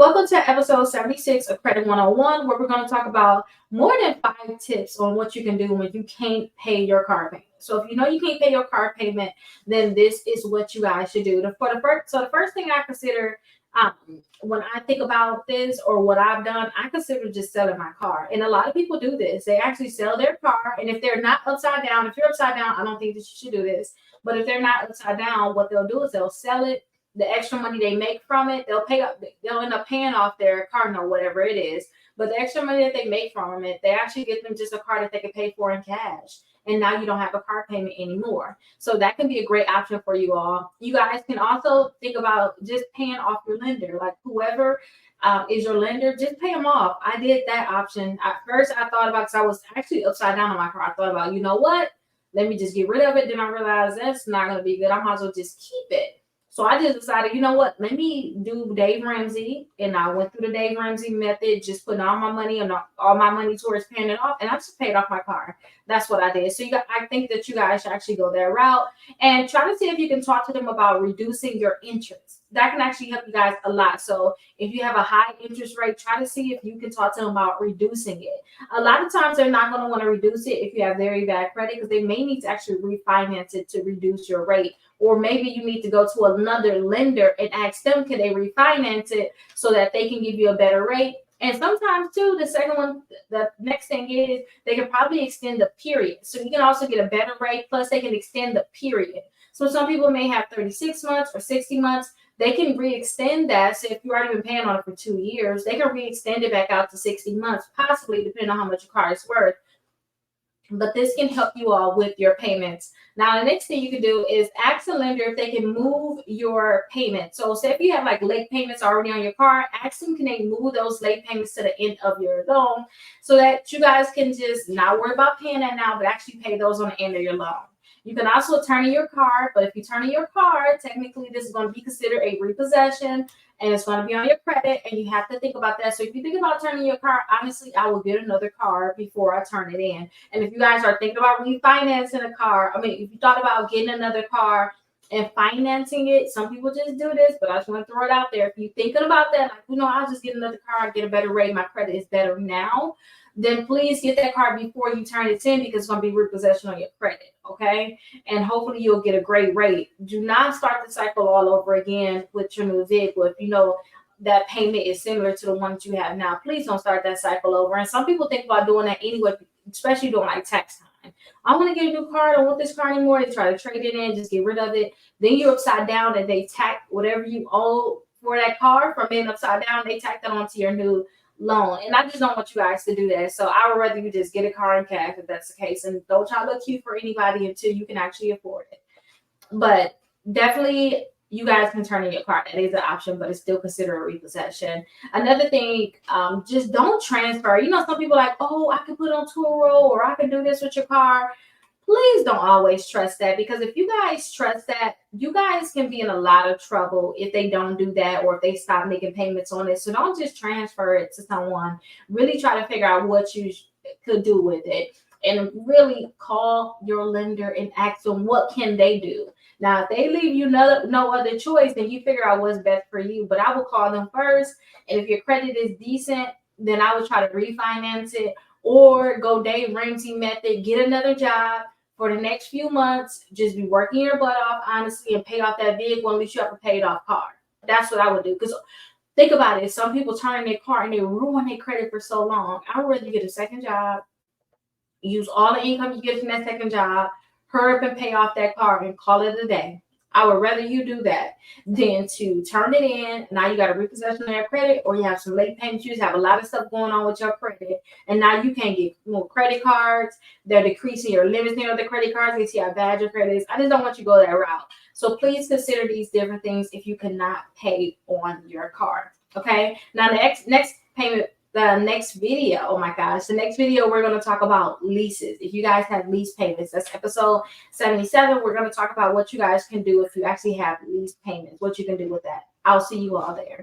welcome to episode 76 of Credit 101, where we're going to talk about more than 5 tips on what you can do when you can't pay your car payment. So if you know you can't pay your car payment, then this is what you guys should do. The first thing I consider when I think about this or what I've done, I consider just selling my car. And a lot of people do this. They actually sell their car. And if they're not upside down, if you're upside down, I don't think that you should do this. But if they're not upside down, what they'll do is they'll sell it. The extra money they make from it, they'll end up paying off their car note, whatever it is. But the extra money that they make from it, they actually get them just a car that they can pay for in cash. And now you don't have a car payment anymore. So that can be a great option for you all. You guys can also think about just paying off your lender. Like whoever is your lender, just pay them off. I did that option. At first, I thought about, because I was actually upside down on my car. I thought about, you know what? Let me just get rid of it. Then I realized that's not going to be good. I might as well just keep it. So I just decided, you know what, let me do Dave Ramsey. And I went through the Dave Ramsey method, just putting all my money and all my money towards paying it off. And I just paid off my car. That's what I did. So I think that you guys should actually go that route and try to see if you can talk to them about reducing your interest. That can actually help you guys a lot. So if you have a high interest rate, try to see if you can talk to them about reducing it. A lot of times they're not going to want to reduce it if you have very bad credit, because they may need to actually refinance it to reduce your rate. Or maybe you need to go to another lender and ask them, can they refinance it so that they can give you a better rate? And sometimes too, the next thing is they can probably extend the period. So you can also get a better rate, plus they can extend the period. So some people may have 36 months or 60 months. They can re-extend that. So if you've already been paying on it for 2 years, they can re-extend it back out to 60 months, possibly depending on how much your car is worth. But this can help you all with your payments. Now, the next thing you can do is ask a lender if they can move your payment. So say if you have like late payments already on your car, ask them, can they move those late payments to the end of your loan so that you guys can just not worry about paying that now, but actually pay those on the end of your loan. You can also turn in your car, but if you turn in your car, technically this is going to be considered a repossession and it's going to be on your credit, and you have to think about that. So if you think about turning your car, honestly, I will get another car before I turn it in. And if you guys are thinking about refinancing a car, if you thought about getting another car and financing it, some people just do this, but I just want to throw it out there. If you're thinking about that, like, I'll just get another car, get a better rate, my credit is better now, then please get that car before you turn it in, because it's going to be repossession on your credit, okay? And hopefully you'll get a great rate. Do not start the cycle all over again with your new vehicle. If you know that payment is similar to the one that you have now, please don't start that cycle over. And some people think about doing that anyway, especially during like tax time. I want to get a new car. I don't want this car anymore. They try to trade it in, just get rid of it. Then you're upside down and they tack whatever you owe for that car from being upside down. They tack that onto your new loan. And I just don't want you guys to do that. So I would rather you just get a car in cash if that's the case, and don't try to look cute for anybody until you can actually afford it. But definitely you guys can turn in your car. That is an option, but it's still considered a repossession. Another thing, just don't transfer. Some people are like, oh, I can put on Turo, or I can do this with your car. Please don't always trust that, because if you guys trust that, you guys can be in a lot of trouble if they don't do that, or if they stop making payments on it. So don't just transfer it to someone. Really try to figure out what you could do with it, and really call your lender and ask them what can they do. Now, if they leave you no other choice, then you figure out what's best for you. But I will call them first, and if your credit is decent, then I would try to refinance it, or go Dave Ramsey method, get another job for the next few months, just be working your butt off, honestly, and pay off that vehicle. At least you have a paid off car. That's what I would do. Because think about it. Some people turn in their car and they ruin their credit for so long. I would rather get a second job, use all the income you get from that second job, hurry up and pay off that car and call it a day. I would rather you do that than to turn it in. Now you got a repossession of your credit, or you have some late payments. You have a lot of stuff going on with your credit, and now you can't get more credit cards. They're decreasing your limits on the credit cards. You see how bad your credit is. I just don't want you to go that route. So please consider these different things if you cannot pay on your car. Okay. Now the next payment. The next video, oh my gosh, the next video we're going to talk about leases. If you guys have lease payments, that's episode 77. We're going to talk about what you guys can do if you actually have lease payments, what you can do with that. I'll see you all there.